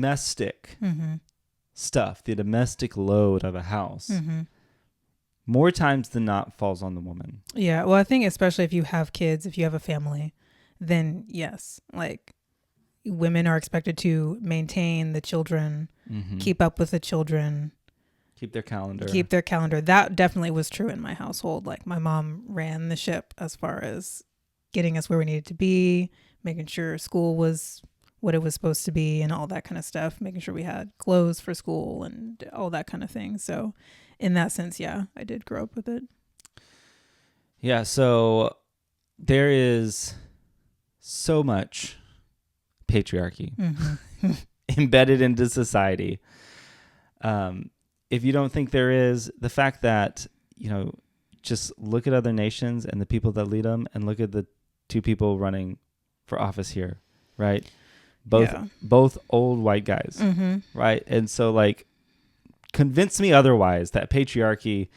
domestic stuff, the domestic load of a house, more times than not falls on the woman. Yeah. Well, I think especially if you have kids, if you have a family, then yes, like women are expected to maintain the children, keep up with the children, keep their calendar. That definitely was true in my household. Like my mom ran the ship as far as getting us where we needed to be, making sure school was what it was supposed to be and all that kind of stuff, making sure we had clothes for school and all that kind of thing. So in that sense, yeah, I did grow up with it. Yeah, so there is so much patriarchy embedded into society. If you don't think there is, the fact that, just look at other nations and the people that lead them and look at the two people running for office here, right? Both old white guys, right? And so like, convince me otherwise that patriarchy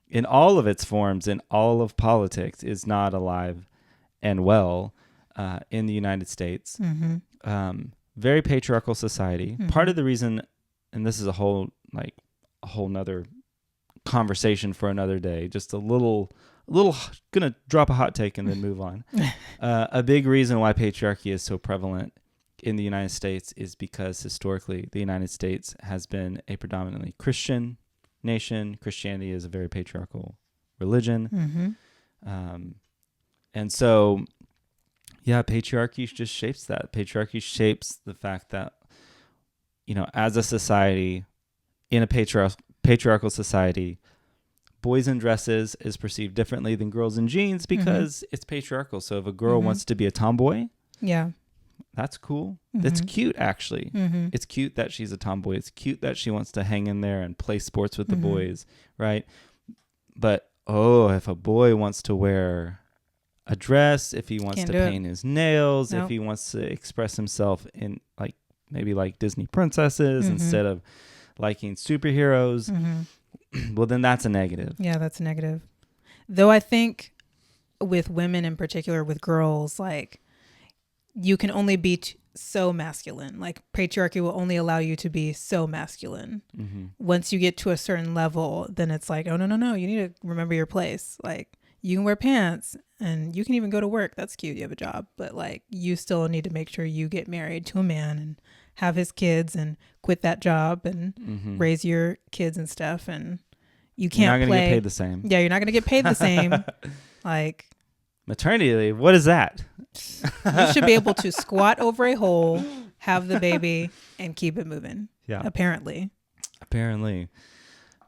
in all of its forms, in all of politics, is not alive and well in the United States. Very patriarchal society. Part of the reason, and this is a whole nother conversation for another day, just a little gonna drop a hot take and then move on. A big reason why patriarchy is so prevalent in the United States is because historically the United States has been a predominantly Christian nation. Christianity is a very patriarchal religion. And so, yeah, patriarchy just shapes that. Patriarchy shapes the fact that, as a society, in a patriarchal society, boys in dresses is perceived differently than girls in jeans because it's patriarchal. So if a girl wants to be a tomboy, that's cool. That's cute, actually. It's cute that she's a tomboy. It's cute that she wants to hang in there and play sports with the boys, right? But, if a boy wants to wear a dress, if he wants to paint his nails, if he wants to express himself in maybe like Disney princesses instead of liking superheroes, well, then that's a negative. Yeah, that's a negative. Though I think with women in particular, with girls, like, you can only be so masculine. Like, patriarchy will only allow you to be so masculine. Once you get to a certain level, then it's like, oh, no, you need to remember your place. Like, you can wear pants and you can even go to work. That's cute. You have a job. But like, you still need to make sure you get married to a man and have his kids and quit that job and raise your kids and stuff. And you can't You're not going to get paid the same. Yeah, you're not going to get paid the same. Like, maternity leave, what is that? You should be able to squat over a hole, have the baby, and keep it moving. Yeah. Apparently.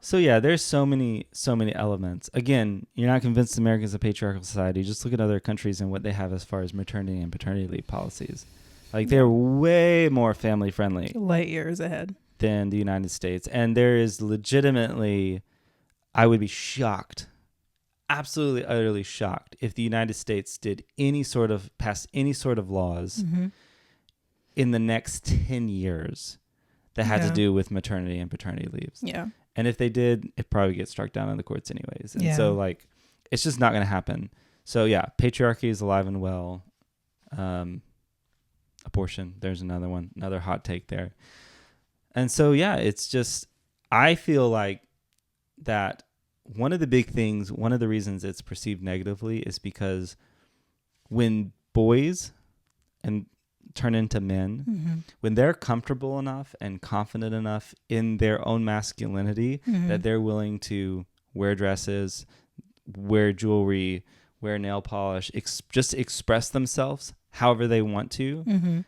So yeah, there's so many elements. Again, you're not convinced America's a patriarchal society. Just look at other countries and what they have as far as maternity and paternity leave policies. Like, they're way more family friendly. Light years ahead. Than the United States. And there is legitimately, I would be shocked, absolutely utterly shocked, if the United States did pass any sort of laws in the next 10 years that had to do with maternity and paternity leaves. Yeah. And if they did, it probably gets struck down in the courts anyways. And so like, it's just not going to happen. So yeah, patriarchy is alive and well. Abortion, there's another hot take there. And so yeah, it's just, I feel like that one of the reasons it's perceived negatively is because when boys turn into men, when they're comfortable enough and confident enough in their own masculinity that they're willing to wear dresses, wear jewelry, wear nail polish, just express themselves however they want to,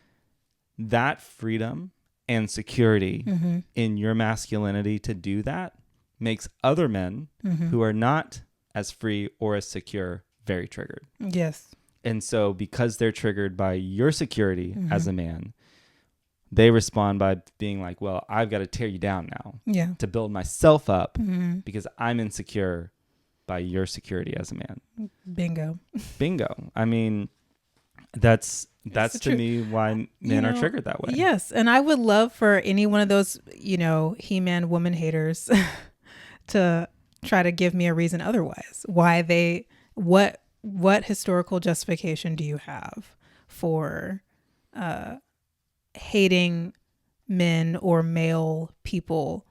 that freedom and security in your masculinity to do that makes other men who are not as free or as secure very triggered. Yes. And so because they're triggered by your security as a man, they respond by being like, well, I've got to tear you down now to build myself up because I'm insecure by your security as a man. Bingo. I mean, that's to me why men are triggered that way. Yes. And I would love for any one of those, He-Man woman haters to try to give me a reason otherwise. Why what historical justification do you have for hating men or male people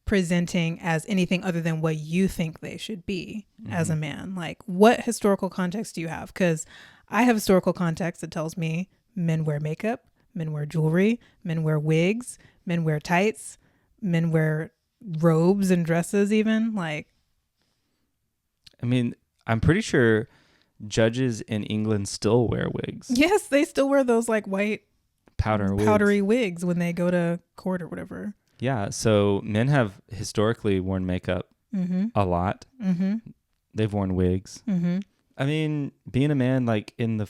presenting as anything other than what you think they should be as a man. Like, what historical context do you have? Because I have historical context that tells me men wear makeup, men wear jewelry, men wear wigs, men wear tights, men wear robes and dresses even. Like, I mean, I'm pretty sure judges in England still wear wigs. yes, they still wear those like white powdery wigs. wigs when they go to court or whatever. Yeah, so men have historically worn makeup a lot. They've worn wigs. I mean, being a man like in the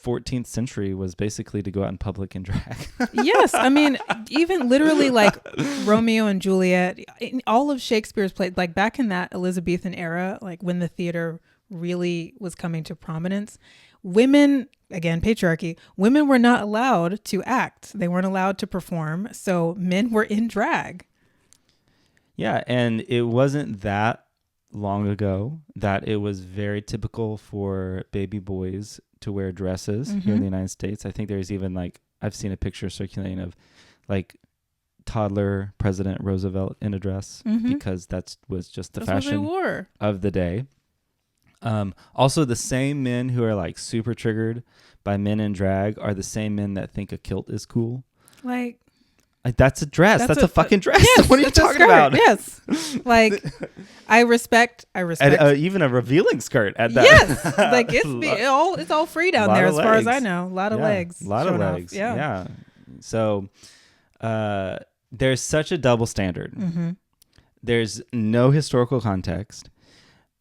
14th century was basically to go out in public and drag. Yes, I mean, even literally like Romeo and Juliet, all of Shakespeare's plays, like back in that Elizabethan era, like when the theater really was coming to prominence, women, again, patriarchy, women were not allowed to act. They weren't allowed to perform. So men were in drag. Yeah, and it wasn't that long ago that it was very typical for baby boys to wear dresses here in the United States. I think there's even like, I've seen a picture circulating of like toddler President Roosevelt in a dress because that was just the fashion of the day. Also, the same men who are like super triggered by men in drag are the same men that think a kilt is cool. Like that's a dress. That's a fucking dress. Yes, what are you talking about? Yes. Like I respect. And, even a revealing skirt at that. Yes. Like it's all free down there as far as I know. A lot of legs. A lot of legs. Yeah. So there's such a double standard. There's no historical context.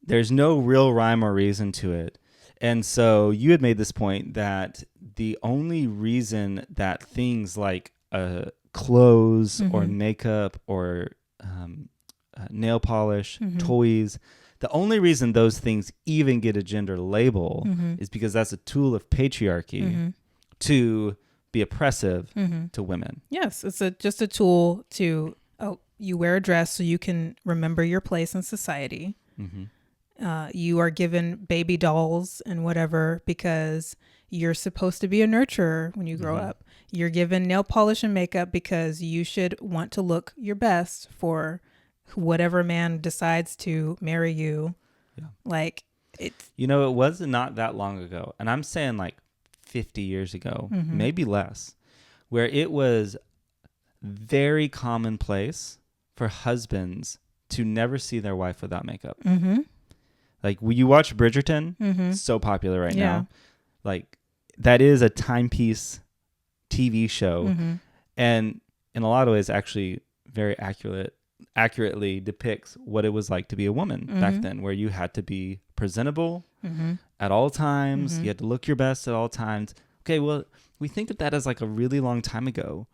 There's no real rhyme or reason to it. And so you had made this point that the only reason that things like clothes or makeup or nail polish, toys, the only reason those things even get a gender label is because that's a tool of patriarchy to be oppressive to women. Yes, it's just a tool to, you wear a dress so you can remember your place in society. You are given baby dolls and whatever because you're supposed to be a nurturer when you grow up. You're given nail polish and makeup because you should want to look your best for whatever man decides to marry you. Yeah. Like it's, it was not that long ago. And I'm saying like 50 years ago, maybe less, where it was very commonplace for husbands to never see their wife without makeup. Like when you watch Bridgerton, it's so popular right now. Like that is a timepiece TV show, and in a lot of ways actually very accurately depicts what it was like to be a woman back then, where you had to be presentable at all times. You had to look your best at all times. Okay, well, we think of that as like a really long time ago,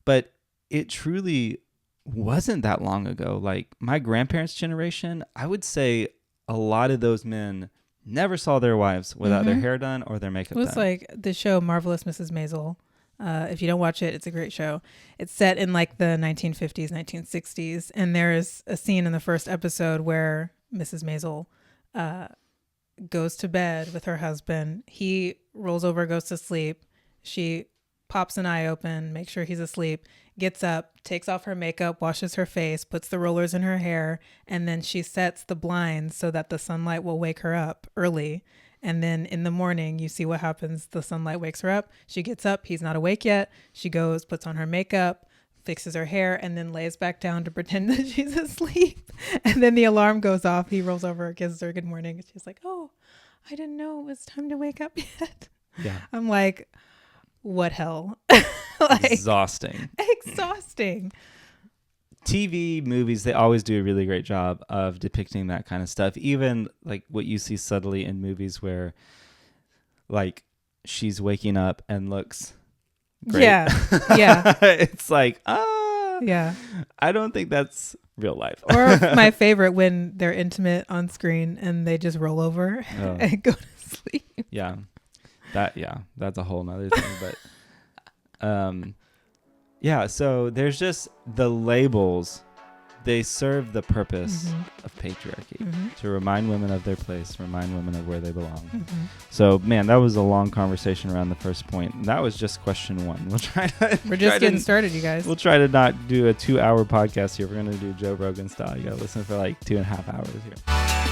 but it truly wasn't that long ago. Like my grandparents' generation, I would say a lot of those men never saw their wives without their hair done or their makeup done. It was like the show Marvelous Mrs. Maisel. If you don't watch it, it's a great show. It's set in like the 1950s, 1960s. And there is a scene in the first episode where Mrs. Maisel goes to bed with her husband. He rolls over, goes to sleep. She pops an eye open, makes sure he's asleep, gets up, takes off her makeup, washes her face, puts the rollers in her hair, and then she sets the blinds so that the sunlight will wake her up early. And then in the morning, you see what happens. The sunlight wakes her up. She gets up. He's not awake yet. She goes, puts on her makeup, fixes her hair, and then lays back down to pretend that she's asleep. And then the alarm goes off. He rolls over, gives her good morning. And she's like, oh, I didn't know it was time to wake up yet. Yeah. I'm like, what hell? Like, exhausting. TV, movies, they always do a really great job of depicting that kind of stuff. Even like what you see subtly in movies where like she's waking up and looks great. Yeah. It's like, yeah. I don't think that's real life. Or my favorite, when they're intimate on screen and they just roll over and go to sleep. Yeah. That's a whole nother thing. But yeah, so there's just the labels they serve the purpose of patriarchy, to remind women of their place, remind women of where they belong. So, man, that was a long conversation around the first point. And that was just question one. We'll try to. We're just getting started, you guys. We'll try to not do a 2-hour podcast here. We're going to do Joe Rogan style. You got to listen for like 2.5 hours here.